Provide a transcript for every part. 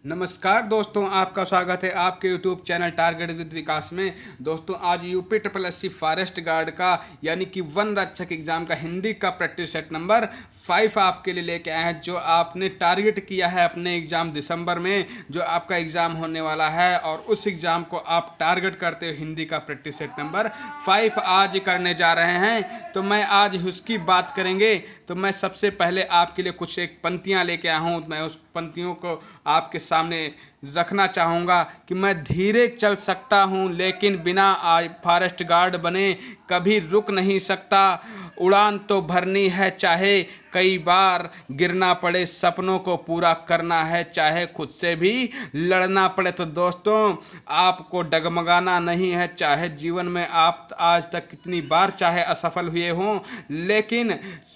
नमस्कार दोस्तों, आपका स्वागत है आपके यूट्यूब चैनल टारगेट विद विकास में। दोस्तों, आज UP triple SC forest guard का यानी कि वन रक्षक एग्जाम का हिंदी का प्रैक्टिस सेट नंबर 5 आपके लिए लेके आए हैं। जो आपने टारगेट किया है अपने एग्ज़ाम दिसंबर में, जो आपका एग्ज़ाम होने वाला है, और उस एग्ज़ाम को आप टारगेट करते हो हिंदी का प्रैक्टिस सेट नंबर 5 आज करने जा रहे हैं। तो मैं आज उसकी बात करेंगे। तो मैं सबसे पहले आपके लिए कुछ एक पंक्तियाँ लेके आया हूँ। मैं उस पंक्तियों को आपके सामने रखना चाहूँगा कि मैं धीरे चल सकता हूँ लेकिन बिना फॉरेस्ट गार्ड बने कभी रुक नहीं सकता। उड़ान तो भरनी है चाहे कई बार गिरना पड़े, सपनों को पूरा करना है चाहे खुद से भी लड़ना पड़े। तो दोस्तों, आपको डगमगाना नहीं है, चाहे जीवन में आप आज तक कितनी बार चाहे असफल हुए हों, लेकिन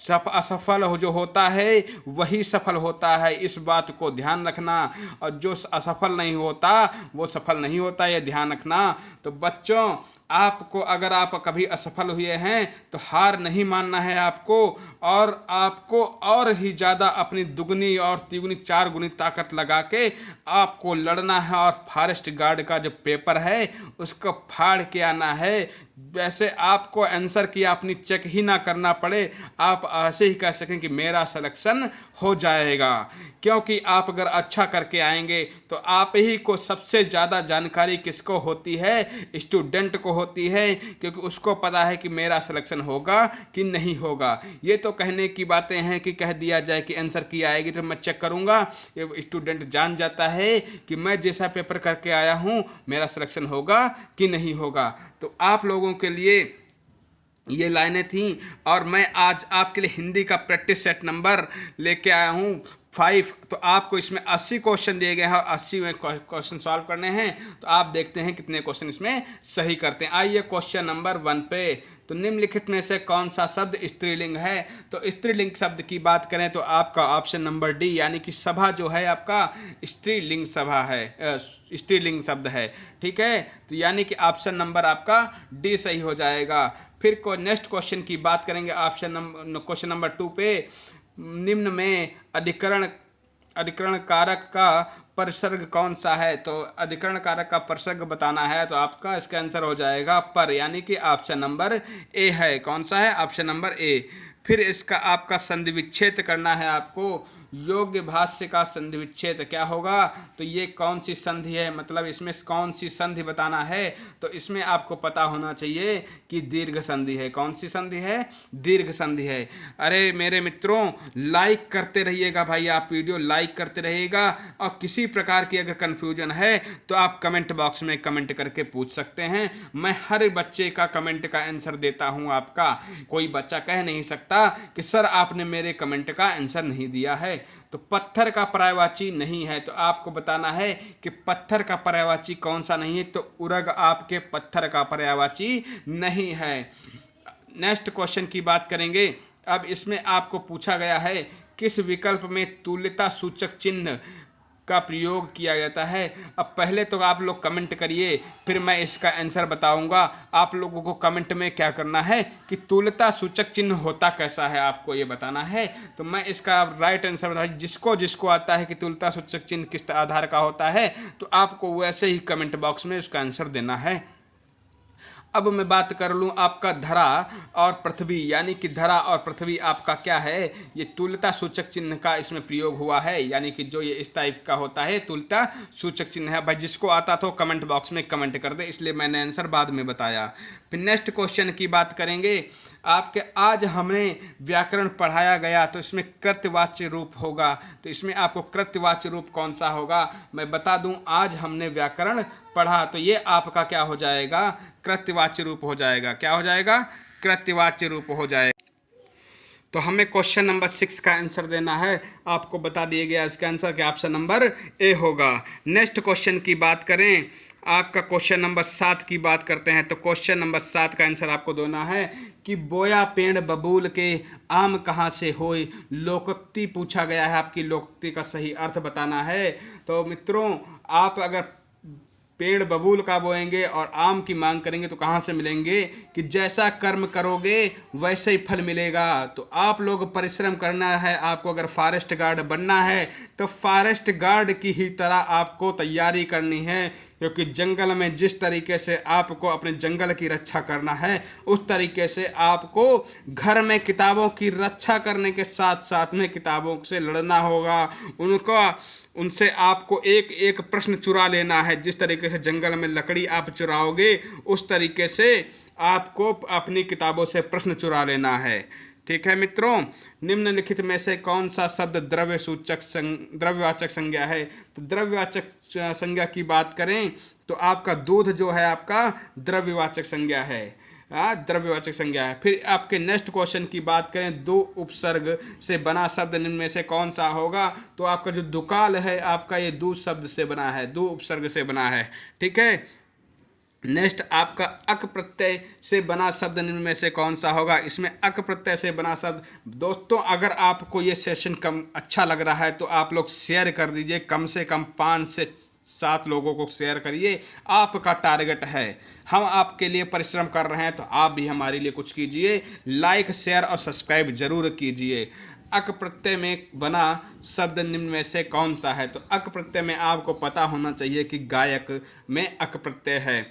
असफल जो होता है वही सफल होता है। इस बात को ध्यान रखना, और जो असफल नहीं होता वो सफल नहीं होता, ये ध्यान रखना। तो बच्चों, आपको अगर आप कभी असफल हुए हैं तो हार नहीं मानना है आपको, और आपको और ही ज़्यादा अपनी दुगनी और तिगुनी 4 गुनी ताकत लगा के आपको लड़ना है, और फॉरेस्ट गार्ड का जो पेपर है उसको फाड़ के आना है। वैसे आपको आंसर की अपनी चेक ही ना करना पड़े, आप ऐसे ही कह सकें कि मेरा सिलेक्शन हो जाएगा। क्योंकि आप अगर अच्छा करके आएंगे तो आप ही को सबसे ज़्यादा जानकारी किसको होती है? स्टूडेंट को होती है, क्योंकि उसको पता है कि मेरा सिलेक्शन होगा कि नहीं होगा। ये तो कहने की बातें हैं कि कह दिया जाए कि आंसर की आएगी तो मैं चेक करूँगा। ये स्टूडेंट जान जाता है कि मैं जैसा पेपर करके आया हूँ मेरा सिलेक्शन होगा कि नहीं होगा। तो आप लोगों के लिए ये लाइनें थी, और मैं आज आपके लिए हिंदी का प्रैक्टिस सेट नंबर लेके आया हूँ 5। तो आपको इसमें 80 क्वेश्चन दिए गए हैं और 80 में क्वेश्चन सॉल्व करने हैं। तो आप देखते हैं कितने क्वेश्चन इसमें सही करते हैं। आइए क्वेश्चन नंबर 1 पे। तो निम्नलिखित में से कौन सा शब्द स्त्रीलिंग है? तो स्त्रीलिंग शब्द की बात करें तो आपका ऑप्शन नंबर डी, यानी कि सभा जो है आपका स्त्रीलिंग सभा है, स्त्रीलिंग शब्द है। ठीक है, तो यानी कि ऑप्शन नंबर आपका डी सही हो जाएगा। फिर को नेक्स्ट क्वेश्चन की बात करेंगे क्वेश्चन नंबर 2 पे। निम्न में अधिकरण कारक का परसर्ग कौन सा है? तो अधिकरण कारक का परसर्ग बताना है, तो आपका इसका आंसर हो जाएगा पर, यानी कि ऑप्शन नंबर ए है। कौन सा है? ऑप्शन नंबर ए। फिर इसका आपका संधि विच्छेद करना है आपको। योग्य भाष्य का संधि विच्छेद क्या होगा? तो ये कौन सी संधि है, मतलब इसमें कौन सी संधि बताना है? तो इसमें आपको पता होना चाहिए कि दीर्घ संधि है। कौन सी संधि है? दीर्घ संधि है। अरे मेरे मित्रों, लाइक करते रहिएगा भाई, आप वीडियो लाइक करते रहिएगा, और किसी प्रकार की अगर कन्फ्यूजन है तो आप कमेंट बॉक्स में कमेंट करके पूछ सकते हैं। मैं हर बच्चे का कमेंट का आंसर देता हूं आपका। कोई बच्चा कह नहीं सकता कि सर आपने मेरे कमेंट का आंसर नहीं दिया है। तो पत्थर का पर्यायवाची नहीं है, तो आपको बताना है कि पत्थर का पर्यायवाची कौन सा नहीं है। तो उरग आपके पत्थर का पर्यायवाची नहीं है। नेक्स्ट क्वेश्चन की बात करेंगे। अब इसमें आपको पूछा गया है किस विकल्प में तुल्यता सूचक चिन्ह का प्रयोग किया जाता है। अब पहले तो आप लोग कमेंट करिए, फिर मैं इसका आंसर बताऊंगा। आप लोगों को कमेंट में क्या करना है कि तुल्यता सूचक चिन्ह होता कैसा है, आपको ये बताना है। तो मैं इसका राइट आंसर बता, जिसको जिसको आता है कि तुल्यता सूचक चिन्ह किस आधार का होता है, तो आपको वैसे ही कमेंट बॉक्स में उसका आंसर देना है। अब मैं बात कर लूँ आपका धरा और पृथ्वी, यानी कि धरा और पृथ्वी आपका क्या है? ये तुल्यता सूचक चिन्ह का इसमें प्रयोग हुआ है, यानी कि जो ये इस टाइप का होता है तुल्यता सूचक चिन्ह है। भाई जिसको आता तो कमेंट बॉक्स में कमेंट कर दे, इसलिए मैंने आंसर बाद में बताया। फिर नेक्स्ट क्वेश्चन की बात करेंगे आपके। आज हमने व्याकरण पढ़ाया गया, तो इसमें कृत्यवाच्य रूप होगा। तो इसमें आपको कृत्यवाच्य रूप कौन सा होगा मैं बता दूं। आज हमने व्याकरण पढ़ा, तो ये आपका क्या हो जाएगा? कृत्यवाच्य रूप हो जाएगा। क्या हो जाएगा? कृत्यवाच्य रूप हो जाएगा। तो हमें क्वेश्चन नंबर 6 का आंसर देना है। आपको बता दिया गया इसका आंसर कि ऑप्शन नंबर ए होगा। नेक्स्ट क्वेश्चन की बात करें, आपका क्वेश्चन नंबर 7 की बात करते हैं। तो क्वेश्चन नंबर 7 का आंसर आपको देना है कि बोया पेड़ बबूल के आम कहाँ से होए। लोकोक्ति पूछा गया है, आपकी लोकोक्ति का सही अर्थ बताना है। तो मित्रों, आप अगर पेड़ बबूल का बोएंगे और आम की मांग करेंगे तो कहाँ से मिलेंगे? कि जैसा कर्म करोगे वैसे ही फल मिलेगा। तो आप लोग परिश्रम करना है। आपको अगर फॉरेस्ट गार्ड बनना है तो फॉरेस्ट गार्ड की ही तरह आपको तैयारी करनी है, क्योंकि जंगल में जिस तरीके से आपको अपने जंगल की रक्षा करना है, उस तरीके से आपको घर में किताबों की रक्षा करने के साथ साथ में किताबों से लड़ना होगा। उनसे आपको एक एक प्रश्न चुरा लेना है। जिस तरीके से जंगल में लकड़ी आप चुराओगे, उस तरीके से आपको अपनी किताबों से प्रश्न चुरा लेना है। ठीक है मित्रों, निम्नलिखित में से कौन सा शब्द द्रव्यवाचक संज्ञा है? तो द्रव्यवाचक संज्ञा की बात करें तो आपका दूध जो है आपका द्रव्यवाचक संज्ञा है, द्रव्यवाचक संज्ञा है। फिर आपके नेक्स्ट क्वेश्चन की बात करें, दो उपसर्ग से बना शब्द निम्न में से कौन सा होगा? तो आपका जो दुकाल है आपका ये दो शब्द से बना है, दो उपसर्ग से बना है। ठीक है। नेक्स्ट आपका अक प्रत्यय से बना शब्द निम्न में से कौन सा होगा? इसमें अक प्रत्यय से बना शब्द, दोस्तों अगर आपको ये सेशन कम अच्छा लग रहा है तो आप लोग शेयर कर दीजिए, कम से कम 5 से 7 लोगों को शेयर करिए। आपका टारगेट है, हम आपके लिए परिश्रम कर रहे हैं, तो आप भी हमारे लिए कुछ कीजिए, लाइक शेयर और सब्सक्राइब जरूर कीजिए। अक प्रत्यय में बना शब्द निम्न में से कौन सा है? तो अक प्रत्यय में आपको पता होना चाहिए कि गायक में अक प्रत्यय है।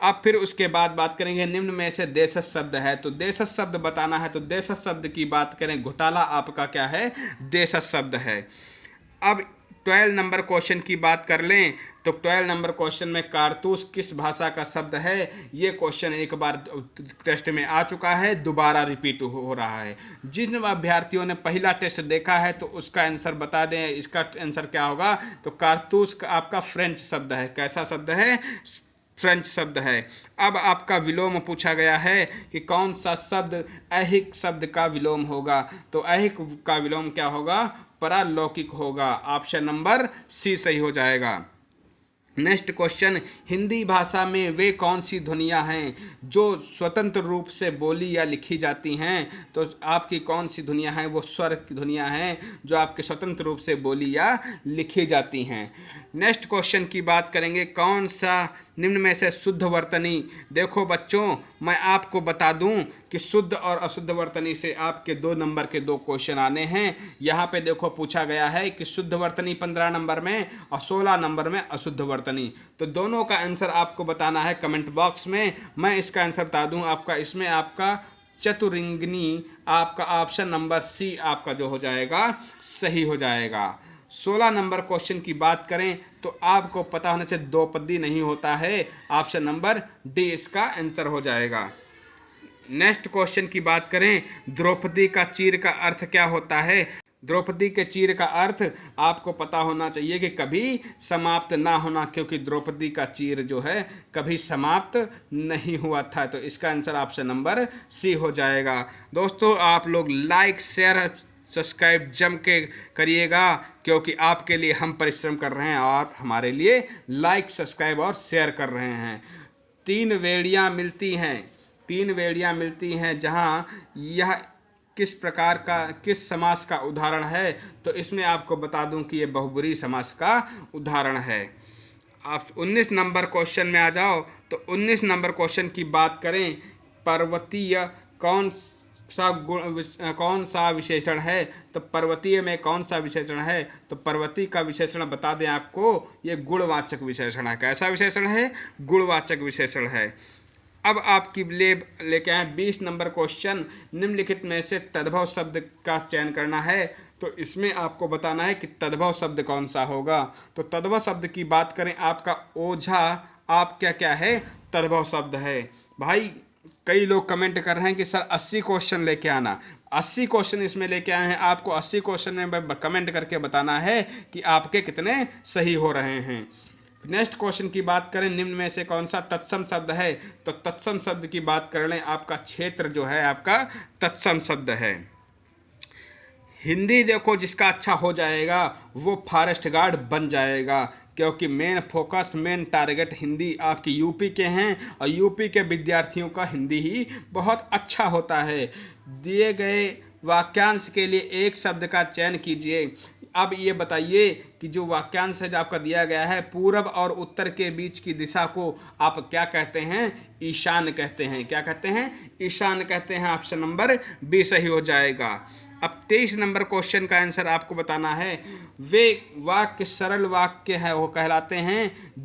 अब फिर उसके बाद बात करेंगे निम्न में से देशज शब्द है, तो देशज शब्द बताना है। तो देशज शब्द की बात करें, घोटाला आपका क्या है? देशज शब्द है। अब 12 नंबर क्वेश्चन की बात कर लें तो 12 नंबर क्वेश्चन में कारतूस किस भाषा का शब्द है? ये क्वेश्चन एक बार टेस्ट में आ चुका है, दोबारा रिपीट हो रहा है। जिन अभ्यर्थियों ने पहला टेस्ट देखा है तो उसका आंसर बता दें, इसका आंसर क्या होगा? तो कारतूस का आपका फ्रेंच शब्द है। कैसा शब्द है? फ्रेंच शब्द है। अब आपका विलोम पूछा गया है कि कौन सा शब्द ऐहिक शब्द का विलोम होगा? तो ऐहिक का विलोम क्या होगा? परालौकिक होगा। ऑप्शन नंबर सी सही हो जाएगा। नेक्स्ट क्वेश्चन, हिंदी भाषा में वे कौन सी ध्वनियाँ हैं जो स्वतंत्र रूप से बोली या लिखी जाती हैं? तो आपकी कौन सी ध्वनियाँ हैं? वो स्वर की ध्वनियाँ हैं जो आपके स्वतंत्र रूप से बोली या लिखी जाती हैं। नेक्स्ट क्वेश्चन की बात करेंगे, कौन सा निम्न में से शुद्ध वर्तनी? देखो बच्चों, मैं आपको बता दूं कि शुद्ध और अशुद्ध वर्तनी से आपके 2 नंबर के 2 क्वेश्चन आने हैं। यहाँ पे देखो पूछा गया है कि शुद्ध वर्तनी 15 नंबर में और 16 नंबर में अशुद्ध वर्तनी। तो दोनों का आंसर आपको बताना है कमेंट बॉक्स में। मैं इसका आंसर बता दूं आपका, इसमें आपका चतुरिंगनी आपका ऑप्शन नंबर सी आपका जो हो जाएगा सही हो जाएगा। 16 नंबर क्वेश्चन की बात करें तो आपको पता होना चाहिए द्रौपदी नहीं होता है, ऑप्शन नंबर डी इसका आंसर हो जाएगा। नेक्स्ट क्वेश्चन की बात करें, द्रौपदी का चीर का अर्थ क्या होता है? द्रौपदी के चीर का अर्थ आपको पता होना चाहिए कि कभी समाप्त ना होना, क्योंकि द्रौपदी का चीर जो है कभी समाप्त नहीं हुआ था। तो इसका आंसर ऑप्शन नंबर सी हो जाएगा। दोस्तों आप लोग लाइक शेयर सब्सक्राइब जम के करिएगा, क्योंकि आपके लिए हम परिश्रम कर रहे हैं और हमारे लिए लाइक सब्सक्राइब और शेयर कर रहे हैं। 3 वेड़ियाँ मिलती हैं, 3 वेड़ियाँ मिलती हैं, जहाँ यह किस प्रकार का किस समास का उदाहरण है? तो इसमें आपको बता दूं कि ये बहुब्रीहि समास का उदाहरण है। आप 19 नंबर क्वेश्चन में आ जाओ तो 19 नंबर क्वेश्चन की बात करें, पर्वतीय कौन सा विशेषण है? तो पर्वतीय में कौन सा विशेषण है? तो पर्वतीय का विशेषण बता दें आपको, ये गुणवाचक विशेषण है। कैसा विशेषण है? गुणवाचक विशेषण है। अब आपकी लेके आए 20 नंबर क्वेश्चन, निम्नलिखित में से तद्भव शब्द का चयन करना है। तो इसमें आपको बताना है कि तद्भव शब्द कौन सा होगा। तो तद्भव शब्द की बात करें, आपका ओझा आप क्या क्या है? तद्भव शब्द है। भाई कई लोग कमेंट कर रहे हैं कि सर 80 क्वेश्चन लेके आना, 80 क्वेश्चन इसमें लेके आए हैं। आपको 80 क्वेश्चन में कमेंट करके बताना है कि आपके कितने सही हो रहे हैं। नेक्स्ट क्वेश्चन की बात करें, निम्न में से कौन सा तत्सम शब्द है? तो तत्सम शब्द की बात कर लें, आपका क्षेत्र जो है आपका तत्सम शब्द है। हिंदी देखो जिसका अच्छा हो जाएगा वो फॉरेस्ट गार्ड बन जाएगा, क्योंकि main focus main target Hindi आपकी यूपी के हैं और यूपी के विद्यार्थियों का हिंदी ही बहुत अच्छा होता है। दिए गए वाक्यांश के लिए एक शब्द का चयन कीजिए। अब ये बताइए कि जो वाक्यांश है जो आपका दिया गया है, पूरब और उत्तर के बीच की दिशा को आप क्या कहते हैं? ईशान कहते हैं। क्या कहते हैं? ईशान कहते हैं। ऑप्शन नंबर बी सही हो जाएगा। अब 23 नंबर क्वेश्चन का आंसर आपको बताना है। वे वाक्य सरल वाक्य है वो कहलाते हैं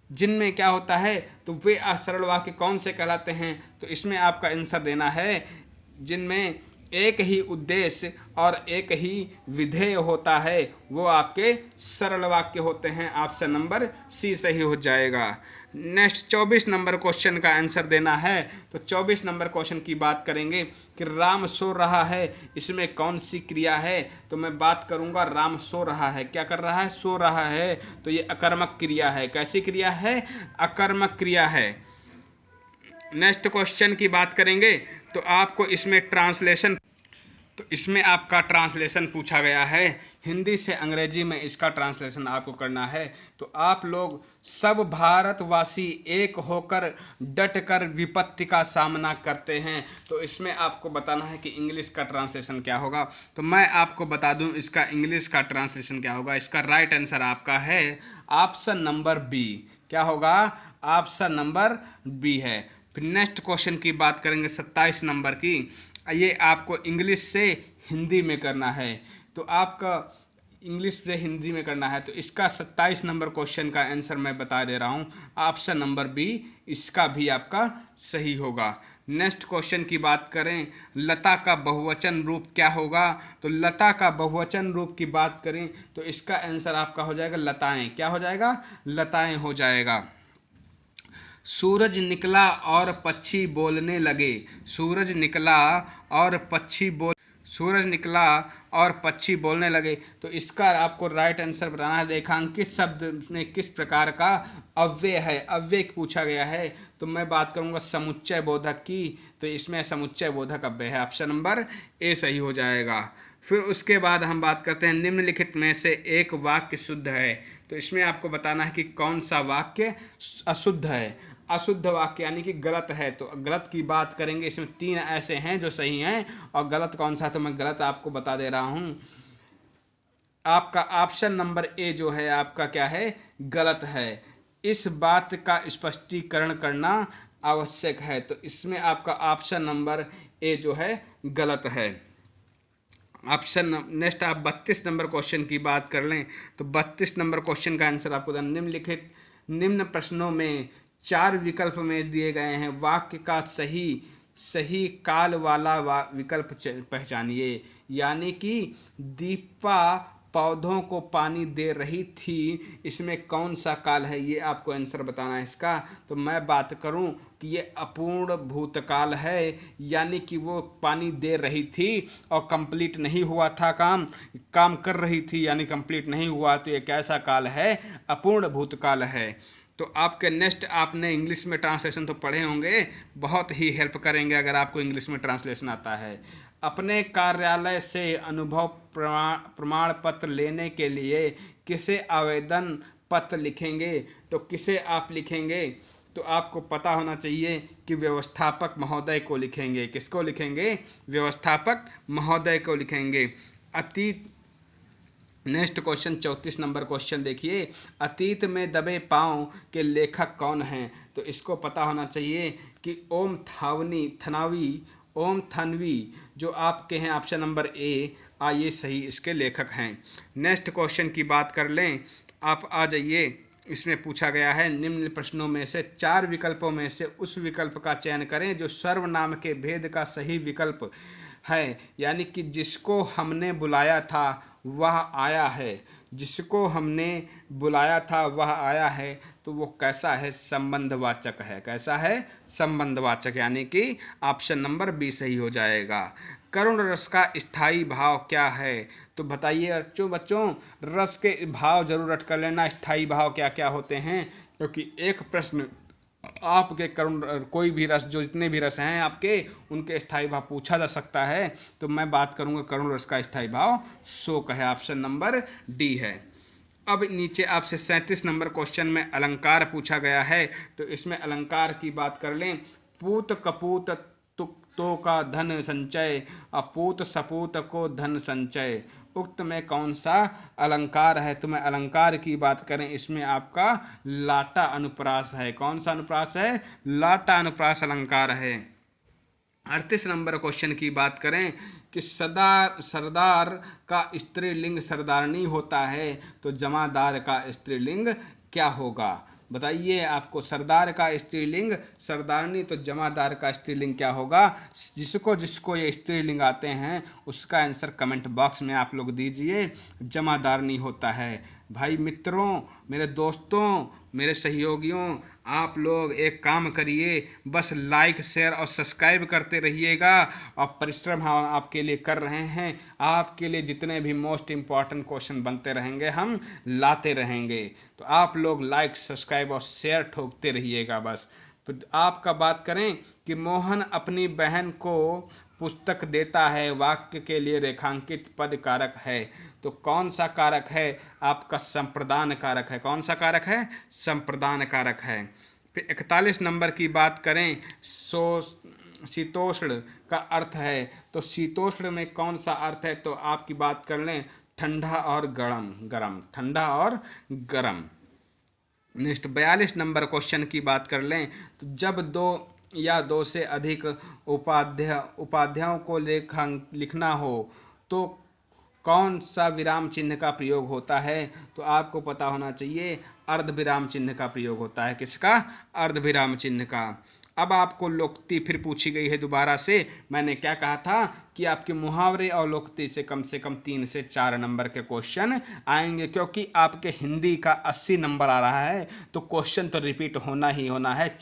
जिनमें क्या होता है, तो वे सरल वाक्य कौन से कहलाते हैं, तो इसमें आपका आंसर देना है जिनमें एक ही उद्देश्य और एक ही विधेय होता है, वो आपके सरल वाक्य होते हैं। ऑप्शन नंबर सी सही हो जाएगा। नेक्स्ट 24 नंबर क्वेश्चन का आंसर देना है। तो 24 नंबर क्वेश्चन की बात करेंगे कि राम सो रहा है, इसमें कौन सी क्रिया है, तो मैं बात करूंगा राम सो रहा है। क्या कर रहा है, सो रहा है, तो ये अकर्मक क्रिया है। कैसी क्रिया है, अकर्मक क्रिया है। नेक्स्ट क्वेश्चन की बात करेंगे तो आपको इसमें आपका ट्रांसलेशन पूछा गया है। हिंदी से अंग्रेजी में इसका ट्रांसलेशन आपको करना है। तो आप लोग सब भारतवासी एक होकर डटकर विपत्ति का सामना करते हैं, तो इसमें आपको बताना है कि इंग्लिश का ट्रांसलेशन क्या होगा। तो मैं आपको बता दूं इसका इंग्लिश का ट्रांसलेशन क्या होगा। इसका राइट आंसर आपका है ऑप्शन नंबर बी। क्या होगा, ऑप्शन नंबर बी है। फिर नेक्स्ट क्वेश्चन की बात करेंगे 27 नंबर की। ये आपको इंग्लिश से हिंदी में करना है। तो आपका इंग्लिश से हिंदी में करना है, तो इसका 27 नंबर क्वेश्चन का आंसर मैं बता दे रहा हूँ, ऑप्शन नंबर बी इसका भी आपका सही होगा। नेक्स्ट क्वेश्चन की बात करें, लता का बहुवचन रूप क्या होगा। तो लता का बहुवचन रूप की बात करें तो इसका आंसर आपका हो जाएगा लताएं। क्या हो जाएगा, लताएं हो जाएगा। सूरज निकला और पक्षी बोलने लगे। सूरज निकला और पक्षी बोलने लगे, तो इसका आपको राइट आंसर बताना है। रेखांकित शब्द में किस प्रकार का अव्यय है, अव्यय पूछा गया है। तो मैं बात करूंगा समुच्चय बोधक की, तो इसमें समुच्चय बोधक अव्यय है। ऑप्शन नंबर ए सही हो जाएगा। फिर उसके बाद हम बात करते हैं निम्नलिखित में से एक वाक्य शुद्ध है। तो इसमें आपको बताना है कि कौन सा वाक्य अशुद्ध है। अशुद्ध वाक्य यानी कि गलत है। तो गलत की बात करेंगे, इसमें 3 ऐसे हैं जो सही हैं, और गलत कौन सा है तो मैं गलत आपको बता दे रहा हूँ। आपका ऑप्शन नंबर ए जो है आपका क्या है, गलत है। इस बात का स्पष्टीकरण करना आवश्यक है। तो इसमें आपका ऑप्शन नंबर ए जो है गलत है। ऑप्शन नेक्स्ट आप 32 नंबर क्वेश्चन की बात कर लें तो 32 नंबर क्वेश्चन का आंसर आपको निम्न प्रश्नों में 4 विकल्प में दिए गए हैं। वाक्य का सही काल वाला विकल्प पहचानिए। यानी कि दीपा पौधों को पानी दे रही थी, इसमें कौन सा काल है, ये आपको आंसर बताना है इसका। तो मैं बात करूं कि ये अपूर्ण भूतकाल है, यानी कि वो पानी दे रही थी और कंप्लीट नहीं हुआ था, काम कर रही थी यानी कंप्लीट नहीं हुआ, तो ये कैसा काल है, अपूर्ण भूतकाल है। तो आपके नेक्स्ट आपने इंग्लिश में ट्रांसलेशन तो पढ़े होंगे, बहुत ही हेल्प करेंगे अगर आपको इंग्लिश में ट्रांसलेशन आता है। अपने कार्यालय से अनुभव प्रमाण पत्र लेने के लिए किसे आवेदन पत्र लिखेंगे। तो किसे आप लिखेंगे, तो आपको पता होना चाहिए कि व्यवस्थापक महोदय को लिखेंगे। किसको लिखेंगे, व्यवस्थापक महोदय को लिखेंगे। अतीत नेक्स्ट क्वेश्चन 34 नंबर क्वेश्चन देखिए, अतीत में दबे पांव के लेखक कौन हैं। तो इसको पता होना चाहिए कि ओम थनवी जो आपके हैं ऑप्शन नंबर ए, ये सही इसके लेखक हैं। नेक्स्ट क्वेश्चन की बात कर लें, आप आ जाइए। इसमें पूछा गया है निम्न प्रश्नों में से 4 विकल्पों में से उस विकल्प का चयन करें जो सर्वनाम के भेद का सही विकल्प है। यानी कि जिसको हमने बुलाया था वह आया है, जिसको हमने बुलाया था वह आया है, तो वो कैसा है, संबंधवाचक है। कैसा है, संबंधवाचक, यानी कि ऑप्शन नंबर बी सही हो जाएगा। करुण रस का स्थायी भाव क्या है। तो बताइए बच्चों रस के भाव जरूर रट कर लेना, स्थायी भाव क्या क्या होते हैं, क्योंकि एक प्रश्न आपके करुण कोई भी रस, जो जितने भी रस हैं आपके, उनके स्थायी भाव पूछा जा सकता है। तो मैं बात करूंगा करुण रस का स्थायी भाव शोक है। ऑप्शन नंबर डी है। अब नीचे आपसे 37 नंबर क्वेश्चन में अलंकार पूछा गया है। तो इसमें अलंकार की बात कर लें, पूत कपूत तो का धन संचय, अपूत सपूत को धन संचय, उक्त में कौन सा अलंकार है। तो मैं अलंकार की बात करें, इसमें आपका लाटा अनुप्रास है। कौन सा अनुप्रास है, लाटा अनुप्रास अलंकार है। 38 नंबर क्वेश्चन की बात करें, कि सरदार का स्त्रीलिंग सरदारनी होता है, तो जमादार का स्त्रीलिंग क्या होगा? बताइए, आपको सरदार का स्त्रीलिंग सरदारनी, तो जमादार का स्त्रीलिंग क्या होगा? जिसको जिसको ये स्त्रीलिंग आते हैं उसका आंसर कमेंट बॉक्स में आप लोग दीजिए। जमादारनी होता है। भाई मित्रों, मेरे दोस्तों, मेरे सहयोगियों, आप लोग एक काम करिए, बस लाइक शेयर और सब्सक्राइब करते रहिएगा। और परिश्रम हम आपके लिए कर रहे हैं। आपके लिए जितने भी मोस्ट इम्पॉर्टेंट क्वेश्चन बनते रहेंगे हम लाते रहेंगे। तो आप लोग लाइक सब्सक्राइब और शेयर ठोकते रहिएगा बस। तो आपका बात करें कि मोहन अपनी बहन को पुस्तक देता है, वाक्य के लिए रेखांकित पद कारक है, तो कौन सा कारक है? आपका संप्रदान कारक है। कौन सा कारक है? संप्रदान कारक है। फिर 41 नंबर की बात करें, शीतोष्ण का अर्थ है, तो शीतोष्ण में कौन सा अर्थ है? तो आपकी बात कर लें, ठंडा और गरम, गरम, ठंडा और गरम। नेक्स्ट 42 नंबर क्वेश्चन की बात कर लें, तो जब दो या दो से अधिक उपाध्यायों को लिखना हो तो कौन सा विराम चिन्ह का प्रयोग होता है? तो आपको पता होना चाहिए, अर्ध विराम चिन्ह का प्रयोग होता है। किसका? अर्ध विराम चिन्ह का। अब आपको लोकोक्ति फिर पूछी गई है दोबारा से। मैंने क्या कहा था कि आपके मुहावरे और लोकोक्ति से कम 3 से 4 नंबर के क्वेश्चन आएंगे, क्योंकि आपके हिंदी का 80 नंबर आ रहा है, तो क्वेश्चन तो रिपीट होना ही होना है। एक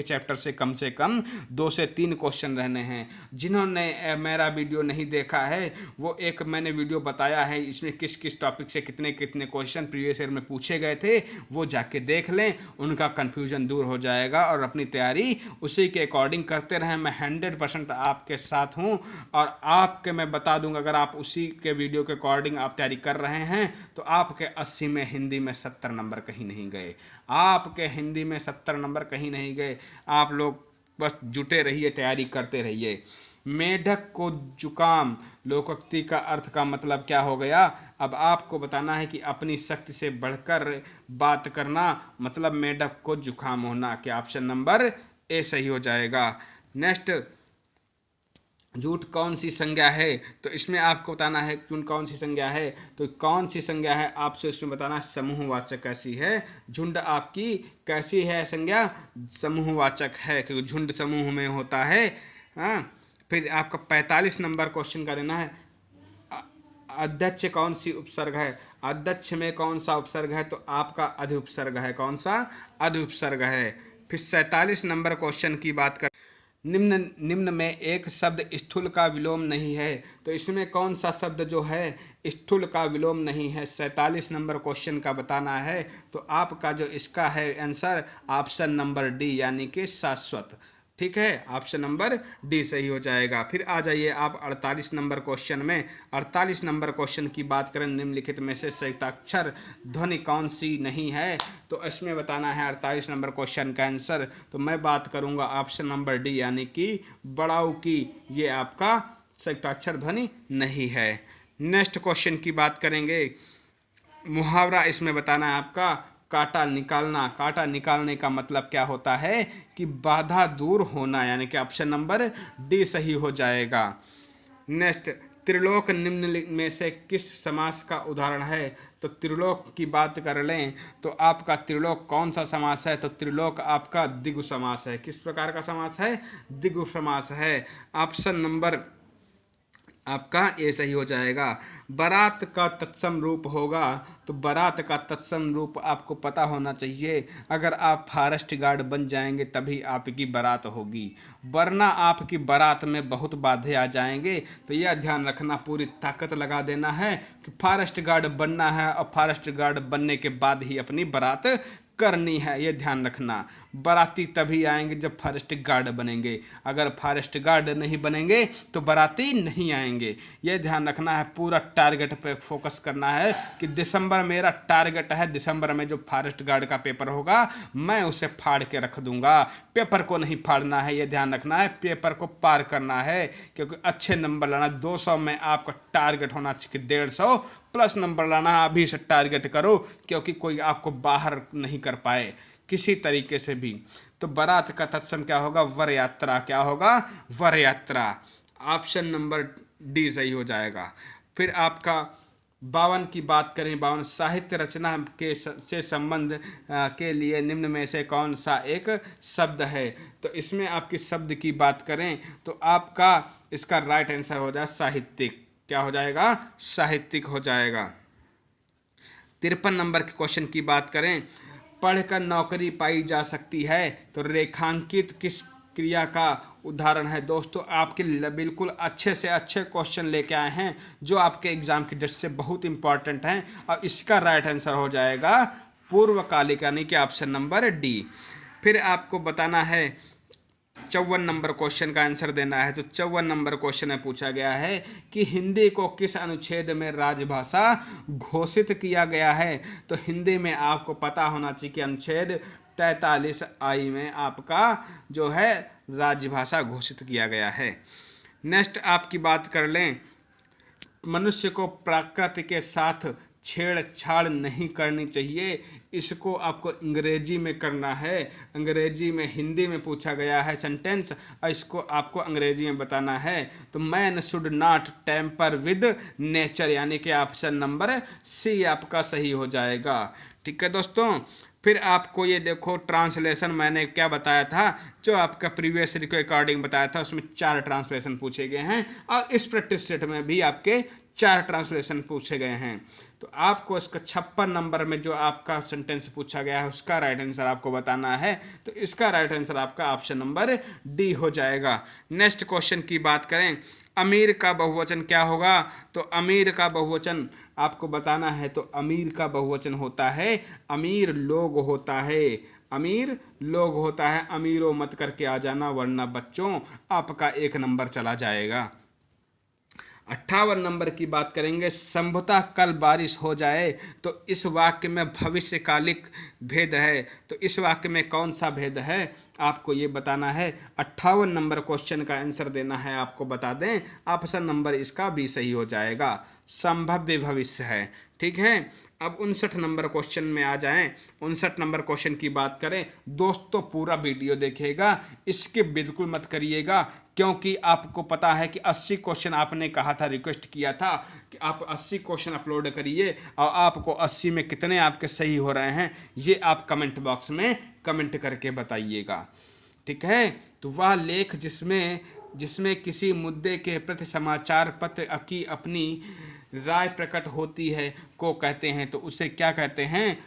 चैप्टर से कम 2 से 3 क्वेश्चन रहने हैं। जिन्होंने मेरा वीडियो नहीं देखा है, वो एक मैंने वीडियो बताया है, इसमें किस किस टॉपिक से कितने कितने क्वेश्चन प्रीवियस ईयर में पूछे गए थे, वो जाके देख लें, उनका कन्फ्यूजन दूर हो जाएगा। और अपनी तैयारी उसी के अकॉर्डिंग करते रहें। मैं 100% आपके साथ हूं, और आपके मैं बता दूंगा, अगर आप उसी के वीडियो के अकॉर्डिंग आप तैयारी कर रहे हैं तो आपके 80 में हिंदी में 70 नंबर कहीं नहीं गए। आपके हिंदी में 70 नंबर कहीं नहीं गए। आप लोग बस जुटे रहिए, तैयारी करते रहिए। मेढक को जुकाम, लोकोक्ति का अर्थ का मतलब क्या हो गया? अब आपको बताना है कि अपनी शक्ति से बढ़कर बात करना, मतलब मेढक को जुकाम होना। क्या ऑप्शन नंबर ए सही हो जाएगा? नेक्स्ट, झूठ कौन सी संज्ञा है? तो इसमें आपको बताना है झूठ कौन सी संज्ञा है। तो कौन सी संज्ञा है आपसे इसमें बताना, समूहवाचक कैसी है। झुंड आपकी कैसी है संज्ञा? समूहवाचक है, क्योंकि झुंड समूह में होता है। हाँ, फिर आपका 45 नंबर क्वेश्चन का देना है, अध्यक्ष कौन सी उपसर्ग है? अध्यक्ष में कौन सा उपसर्ग है? तो आपका अधिउपसर्ग है। कौन सा? अधिउपसर्ग है। फिर 47 नंबर क्वेश्चन की बात कर, निम्न में एक शब्द स्थूल का विलोम नहीं है, तो इसमें कौन सा शब्द जो है स्थूल का विलोम नहीं है? 47 नंबर क्वेश्चन का बताना है। तो आपका जो इसका है आंसर ऑप्शन नंबर डी, यानी कि शाश्वत। ठीक है, ऑप्शन नंबर डी सही हो जाएगा। फिर आ जाइए आप 48 नंबर क्वेश्चन में। 48 नंबर क्वेश्चन की बात करें, निम्नलिखित में से संयुक्ताक्षर ध्वनि कौन सी नहीं है? तो इसमें बताना है 48 नंबर क्वेश्चन का आंसर। तो मैं बात करूंगा ऑप्शन नंबर डी, यानी कि बड़ाऊ की, ये आपका संयुक्ताक्षर ध्वनि नहीं है। नेक्स्ट क्वेश्चन की बात करेंगे, मुहावरा इसमें बताना है आपका कांटा निकालना। कांटा निकालने का मतलब क्या होता है? कि बाधा दूर होना, यानी कि ऑप्शन नंबर डी सही हो जाएगा। नेक्स्ट, त्रिलोक निम्न में से किस समास का उदाहरण है? तो त्रिलोक की बात कर लें तो आपका त्रिलोक कौन सा समास है? तो त्रिलोक आपका द्विगु समास है। किस प्रकार का समास है? द्विगु समास है। ऑप्शन नंबर आपका ये सही हो जाएगा। बारात का तत्सम रूप होगा, तो बारात का तत्सम रूप आपको पता होना चाहिए। अगर आप फॉरेस्ट गार्ड बन जाएंगे तभी आपकी बारात होगी, वरना आपकी बारात में बहुत बाधे आ जाएंगे। तो यह ध्यान रखना, पूरी ताकत लगा देना है कि फॉरेस्ट गार्ड बनना है, और फॉरेस्ट गार्ड बनने के बाद ही अपनी बारात करनी है। ये ध्यान रखना, बाराती तभी आएंगे जब फॉरेस्ट गार्ड बनेंगे। अगर फॉरेस्ट गार्ड नहीं बनेंगे तो बाराती नहीं आएंगे। ये ध्यान रखना है, पूरा टारगेट पे फोकस करना है कि दिसंबर मेरा टारगेट है, दिसंबर में जो फॉरेस्ट गार्ड का पेपर होगा मैं उसे फाड़ के रख दूंगा। पेपर को नहीं फाड़ना है, ये ध्यान रखना है, पेपर को पार करना है, क्योंकि अच्छे नंबर लाना। 200 में आपका टारगेट होना चाहिए 150 प्लस नंबर लाना। अभी से टारगेट करो, क्योंकि कोई आपको बाहर नहीं कर पाए किसी तरीके से भी। तो बारात का तत्सम क्या होगा? वर यात्रा। क्या होगा? वर यात्रा। ऑप्शन नंबर डी सही हो जाएगा। फिर आपका 52 की बात करें, 52 साहित्य रचना के से संबंध के लिए निम्न में से कौन सा एक शब्द है। तो इसमें आपकी शब्द की बात करें तो आपका इसका राइट आंसर हो जाए साहित्यिक। क्या हो जाएगा? साहित्यिक हो जाएगा। 53 नंबर के क्वेश्चन की बात करें, पढ़कर नौकरी पाई जा सकती है तो रेखांकित किस क्रिया का उदाहरण है। दोस्तों आपके लिए बिल्कुल अच्छे से अच्छे क्वेश्चन लेके आए हैं जो आपके एग्जाम की दृष्टि से बहुत इंपॉर्टेंट हैं, और इसका राइट आंसर हो जाएगा पूर्वकालिक, यानी कि ऑप्शन नंबर डी। फिर आपको बताना है 54 नंबर क्वेश्चन का आंसर देना है। तो 54 नंबर क्वेश्चन में पूछा गया है कि हिंदी को किस अनुच्छेद में राजभाषा घोषित किया गया है। तो हिंदी में आपको पता होना चाहिए कि अनुच्छेद 43I में आपका जो है राजभाषा घोषित किया गया है। नेक्स्ट आपकी बात कर लें, मनुष्य को प्रकृति के साथ छेड़छाड़ नहीं करनी चाहिए, इसको आपको अंग्रेजी में करना है। अंग्रेजी में, हिंदी में पूछा गया है सेंटेंस और इसको आपको अंग्रेजी में बताना है। तो man should not temper with nature, यानी कि ऑप्शन नंबर सी आपका सही हो जाएगा। ठीक है दोस्तों, फिर आपको ये देखो ट्रांसलेशन मैंने क्या बताया था, जो आपका प्रीवियस ईयर के अकॉर्डिंग बताया था, उसमें 4 ट्रांसलेशन पूछे गए हैं और इस प्रैक्टिस सेट में भी आपके 4 ट्रांसलेशन पूछे गए हैं। तो आपको इसका 56 नंबर में जो आपका सेंटेंस पूछा गया है उसका राइट आंसर आपको बताना है। तो इसका राइट आंसर आपका ऑप्शन नंबर डी हो जाएगा। नेक्स्ट क्वेश्चन की बात करें, अमीर का बहुवचन क्या होगा। तो अमीर का बहुवचन आपको बताना है। तो अमीर का बहुवचन होता है अमीर लोग होता है, अमीर लोग होता है। अमीरों मत करके आ जाना वरना बच्चों आपका 1 नंबर चला जाएगा। 58 नंबर की बात करेंगे, संभवतः कल बारिश हो जाए तो इस वाक्य में भविष्यकालिक भेद है। तो इस वाक्य में कौन सा भेद है आपको ये बताना है। 58 नंबर क्वेश्चन का आंसर देना है, आपको बता दें ऑप्शन नंबर इसका भी सही हो जाएगा, संभाव्य भविष्य है। ठीक है, अब 59 नंबर क्वेश्चन में आ जाएं। 59 नंबर क्वेश्चन की बात करें, दोस्तों पूरा वीडियो देखिएगा, इसके बिल्कुल मत करिएगा, क्योंकि आपको पता है कि 80 क्वेश्चन आपने कहा था, रिक्वेस्ट किया था कि आप 80 क्वेश्चन अपलोड करिए और आपको 80 में कितने आपके सही हो रहे हैं ये आप कमेंट बॉक्स में कमेंट करके बताइएगा। ठीक है, तो वह लेख जिसमें किसी मुद्दे के प्रति समाचार पत्र की अपनी राय प्रकट होती है को कहते हैं। तो उसे क्या कहते हैं?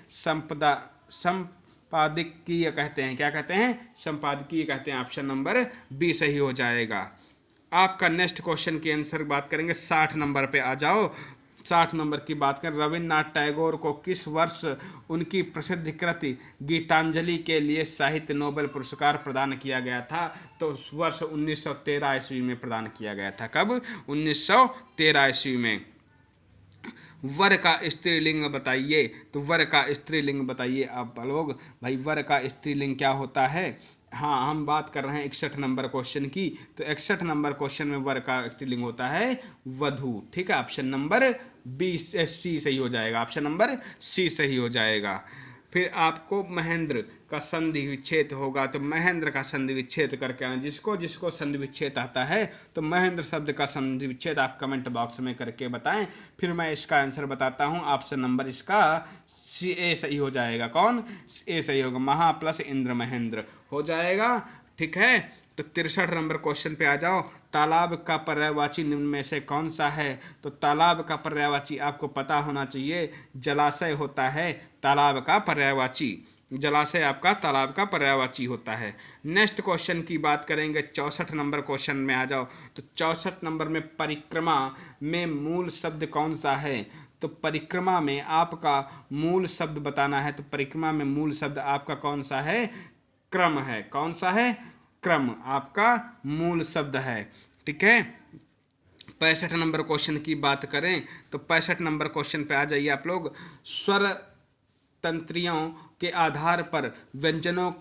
संपादकीय कहते हैं। क्या कहते हैं? संपादकीय कहते हैं। ऑप्शन नंबर बी सही हो जाएगा। आपका नेक्स्ट क्वेश्चन की आंसर बात करेंगे, 60 नंबर पे आ जाओ। 60 नंबर की बात करें, रविन्द्रनाथ टैगोर को किस वर्ष उनकी प्रसिद्ध कृति गीतांजलि के लिए साहित्य नोबेल पुरस्कार प्रदान किया गया था। तो उस वर्ष 1913 ईस्वी में प्रदान किया गया था। कब? 1913 ईस्वी में। वर का स्त्रीलिंग बताइए। तो वर का स्त्रीलिंग बताइए आप लोग, भाई वर का स्त्रीलिंग क्या होता है। हाँ, हम बात कर रहे हैं 61 नंबर क्वेश्चन की। तो 61 नंबर क्वेश्चन में वर का स्त्रीलिंग होता है वधू। ठीक है, ऑप्शन नंबर बी सी सही हो जाएगा, ऑप्शन नंबर सी सही हो जाएगा। फिर आपको महेंद्र का संधि विच्छेद होगा। तो महेंद्र का संधि विच्छेद करके आना, जिसको संधि विच्छेद आता है तो महेंद्र शब्द का संधि विच्छेद आप कमेंट बॉक्स में करके बताएं, फिर मैं इसका आंसर बताता हूं। ऑप्शन नंबर इसका सी ए सही हो जाएगा। कौन? ए सही होगा, महा प्लस इंद्र महेंद्र हो जाएगा। ठीक है, तो 63 नंबर क्वेश्चन पे आ जाओ। तालाब का पर्यायवाची निम्न में से कौन सा है। तो तालाब का पर्यायवाची आपको पता होना चाहिए, जलाशय होता है तालाब का पर्यायवाची। जलाशय आपका तालाब का पर्यायवाची होता है। नेक्स्ट क्वेश्चन की बात करेंगे, 64 नंबर क्वेश्चन में आ जाओ। तो 64 नंबर में परिक्रमा में मूल शब्द कौन सा है। तो परिक्रमा में आपका मूल शब्द बताना है। तो परिक्रमा में मूल शब्द आपका कौन सा है? क्रम है। कौन सा है? क्रम आपका मूल शब्द है। ठीक है, 65 नंबर क्वेश्चन की बात करें तो 65 नंबर क्वेश्चन पे आ जाइए आप लोग। स्वर तंत्रियों के आधार पर व्यंजनों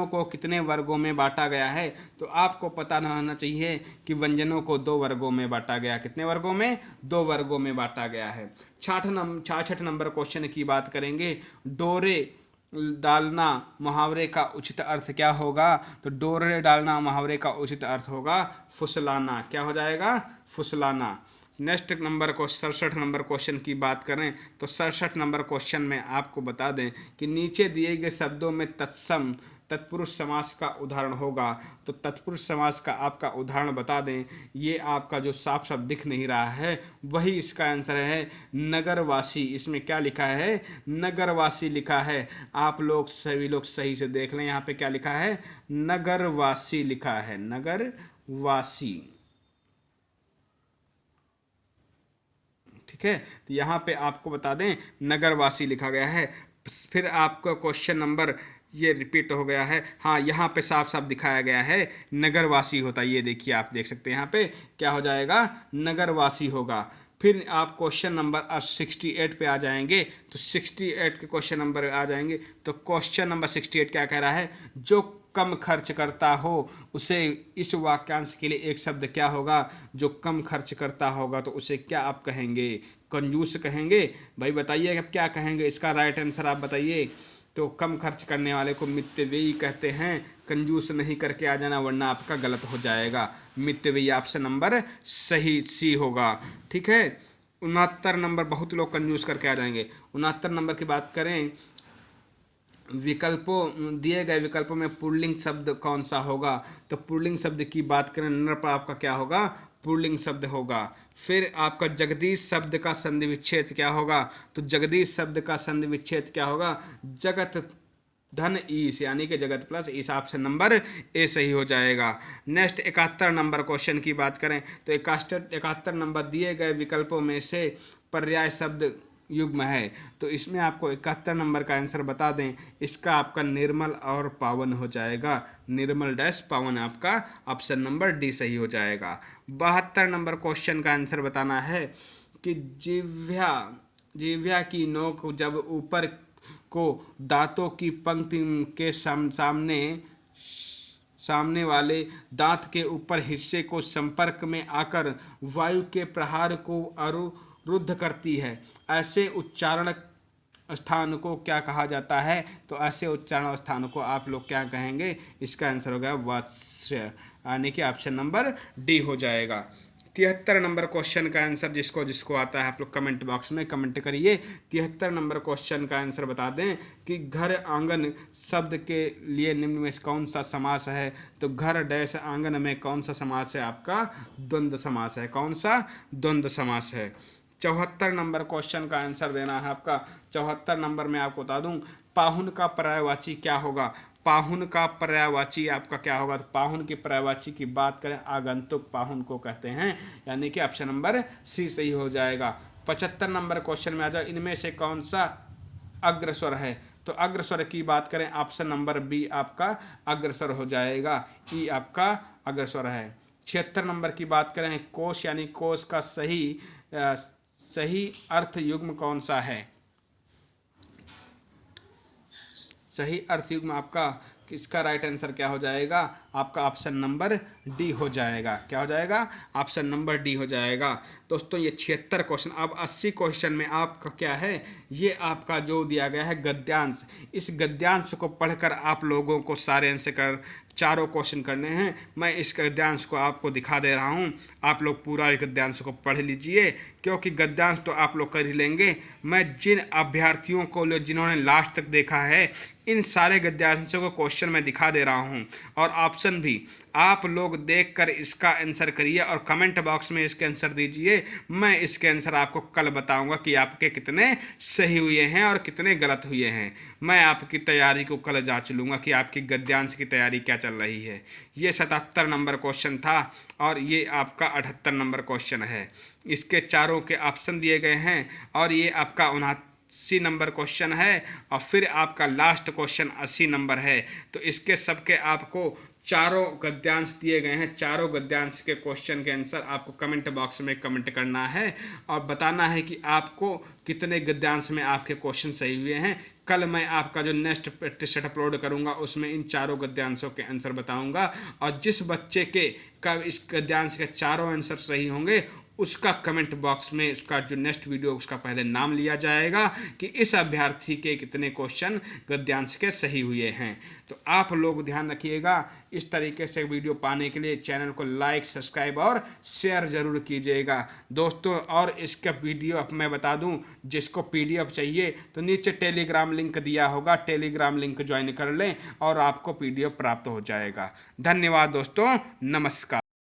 को कितने वर्गों में बांटा गया है। तो आपको पता होना चाहिए कि व्यंजनों को 2 वर्गों में बांटा गया। कितने वर्गों में? 2 वर्गों में बांटा गया है। 66 नंबर क्वेश्चन की बात करेंगे, डोरे डालना मुहावरे का उचित अर्थ क्या होगा? तो डोरे डालना मुहावरे का उचित अर्थ होगा फुसलाना। क्या हो जाएगा? फुसलाना। नेक्स्ट नंबर को 67 नंबर क्वेश्चन की बात करें तो 67 नंबर क्वेश्चन में आपको बता दें कि नीचे दिए गए शब्दों में तत्सम तत्पुरुष समास का उदाहरण होगा। तो तत्पुरुष समास का आपका उदाहरण बता दें, ये आपका जो साफ साफ दिख नहीं रहा है वही इसका आंसर है नगरवासी। इसमें क्या लिखा है? नगरवासी लिखा है। आप लोग सभी लोग सही से देख लें, यहाँ पे क्या लिखा है? नगरवासी लिखा है, नगरवासी। ठीक है, तो यहाँ पे आपको बता दें नगरवासी लिखा गया है। फिर आपका क्वेश्चन नंबर ये रिपीट हो गया है। हाँ, यहाँ पे साफ साफ दिखाया गया है नगरवासी होता है। ये देखिए, आप देख सकते हैं यहाँ पे क्या हो जाएगा? नगरवासी होगा। फिर आप क्वेश्चन नंबर 68 पे आ जाएंगे तो 68 के क्वेश्चन नंबर आ जाएंगे तो क्वेश्चन नंबर 68 क्या कह रहा है? जो कम खर्च करता हो उसे, इस वाक्यांश के लिए एक शब्द क्या होगा? जो कम खर्च करता होगा तो उसे क्या आप कहेंगे? कंजूस कहेंगे? भाई बताइए अब क्या कहेंगे? इसका राइट आंसर आप बताइए। तो कम खर्च करने वाले को मितव्ययी कहते हैं। कंजूस नहीं करके आ जाना वरना आपका गलत हो जाएगा। मितव्ययी ऑप्शन नंबर सही सी होगा। ठीक है, 69 नंबर बहुत लोग कंजूस करके आ जाएंगे। 69 नंबर की बात करें, विकल्पों दिए गए विकल्पों में पुल्लिंग शब्द कौन सा होगा? तो पुल्लिंग शब्द की बात करें नर पर आपका क्या होगा? पुल्लिंग शब्द होगा। फिर आपका जगदीश शब्द का संधि विच्छेद क्या होगा? तो जगदीश शब्द का संधि विच्छेद क्या होगा? जगत धन ईश, यानी कि जगत प्लस ईश। ऑप्शन नंबर ए सही हो जाएगा। नेक्स्ट 71 नंबर क्वेश्चन की बात करें तो 71 नंबर दिए गए विकल्पों में से पर्याय शब्द युग्म है। तो इसमें आपको 71 नंबर का आंसर बता दें, इसका आपका निर्मल और पावन हो जाएगा। निर्मल डैश पावन आपका ऑप्शन नंबर डी सही हो जाएगा। 72 नंबर क्वेश्चन का आंसर बताना है कि जिह्वा की नोक जब ऊपर को दांतों की पंक्ति के सामने वाले दांत के ऊपर हिस्से को संपर्क में आकर वायु के प्रहार को अवरुद्ध करती है, ऐसे उच्चारण स्थान को क्या कहा जाता है? तो ऐसे उच्चारण स्थान को आप लोग क्या कहेंगे? इसका आंसर हो गया वात्स्य, यानी कि ऑप्शन नंबर डी हो जाएगा। 73 नंबर क्वेश्चन का आंसर जिसको जिसको आता है आप लोग कमेंट बॉक्स में कमेंट करिए। 73 नंबर क्वेश्चन का आंसर बता दें कि घर आंगन शब्द के लिए निम्न में कौन सा समास है? तो घर डैश आंगन में कौन सा समास है? आपका द्वंद्व समास है। कौन सा? द्वंद्व समास है। 74 नंबर क्वेश्चन का आंसर देना है आपका। 74 नंबर में आपको बता दूं पाहुन का पर्यायवाची क्या होगा? पाहुन का पर्यायवाची आपका क्या होगा? तो पाहुन की पर्यायवाची की बात करें आगंतुक पाहुन को कहते हैं, यानी कि ऑप्शन नंबर सी सही हो जाएगा। 75 नंबर क्वेश्चन में आ जाओ, इनमें से कौन सा अग्रस्वर है? तो अग्रस्वर की बात करें ऑप्शन नंबर बी आपका अग्रस्वर हो जाएगा। ई आपका अग्रस्वर है। 76 नंबर की बात करें कोश, यानी कोश का सही अर्थ युग्म कौन सा है? सही अर्थ युग्म आपका इसका राइट आंसर क्या हो जाएगा? आपका ऑप्शन नंबर डी हो जाएगा। क्या हो जाएगा? ऑप्शन नंबर डी हो जाएगा। दोस्तों ये 76 क्वेश्चन। अब 80 क्वेश्चन में आपका क्या है? ये आपका जो दिया गया है गद्यांश। इस गद्यांश को पढ़कर आप लोगों को सारे आंसर कर चारों क्वेश्चन करने हैं। मैं इस गद्यांश को आपको दिखा दे रहा हूँ, आप लोग पूरा गद्यांश को पढ़ लीजिए, क्योंकि गद्यांश तो आप लोग कर ही लेंगे। मैं जिन अभ्यर्थियों को जिन्होंने लास्ट तक देखा है इन सारे गद्यांशों को क्वेश्चन में दिखा दे रहा हूँ और ऑप्शन भी आप लोग देखकर इसका आंसर करिए और कमेंट बॉक्स में इसके आंसर दीजिए। मैं इसके आंसर आपको कल बताऊंगा कि आपके कितने सही हुए हैं और कितने गलत हुए हैं। मैं आपकी तैयारी को कल जांच लूँगा कि आपकी गद्यांश की तैयारी क्या चल रही है। ये 77 नंबर क्वेश्चन था और ये आपका 78 नंबर क्वेश्चन है। इसके चारों के ऑप्शन दिए गए हैं और ये आपका 79 नंबर क्वेश्चन है और फिर आपका लास्ट क्वेश्चन 80 नंबर है। तो इसके सबके आपको चारों गद्यांश दिए गए हैं। चारों गद्यांश के क्वेश्चन के आंसर आपको कमेंट बॉक्स में कमेंट करना है और बताना है कि आपको कितने गद्यांश में आपके क्वेश्चन सही हुए हैं। कल मैं आपका जो नेक्स्ट प्रैक्टिस सेट अपलोड करूंगा उसमें इन चारों गद्यांशों के आंसर बताऊंगा और जिस बच्चे के इस गद्यांश के चारों आंसर सही होंगे उसका कमेंट बॉक्स में उसका जो नेक्स्ट वीडियो उसका पहले नाम लिया जाएगा कि इस अभ्यर्थी के कितने क्वेश्चन गद्यांश के सही हुए हैं। तो आप लोग ध्यान रखिएगा। इस तरीके से वीडियो पाने के लिए चैनल को लाइक, सब्सक्राइब और शेयर ज़रूर कीजिएगा दोस्तों। और इसका वीडियो अब मैं बता दूं, जिसको PDF चाहिए तो नीचे टेलीग्राम लिंक दिया होगा, टेलीग्राम लिंक ज्वाइन कर लें और आपको PDF प्राप्त हो जाएगा। धन्यवाद दोस्तों, नमस्कार।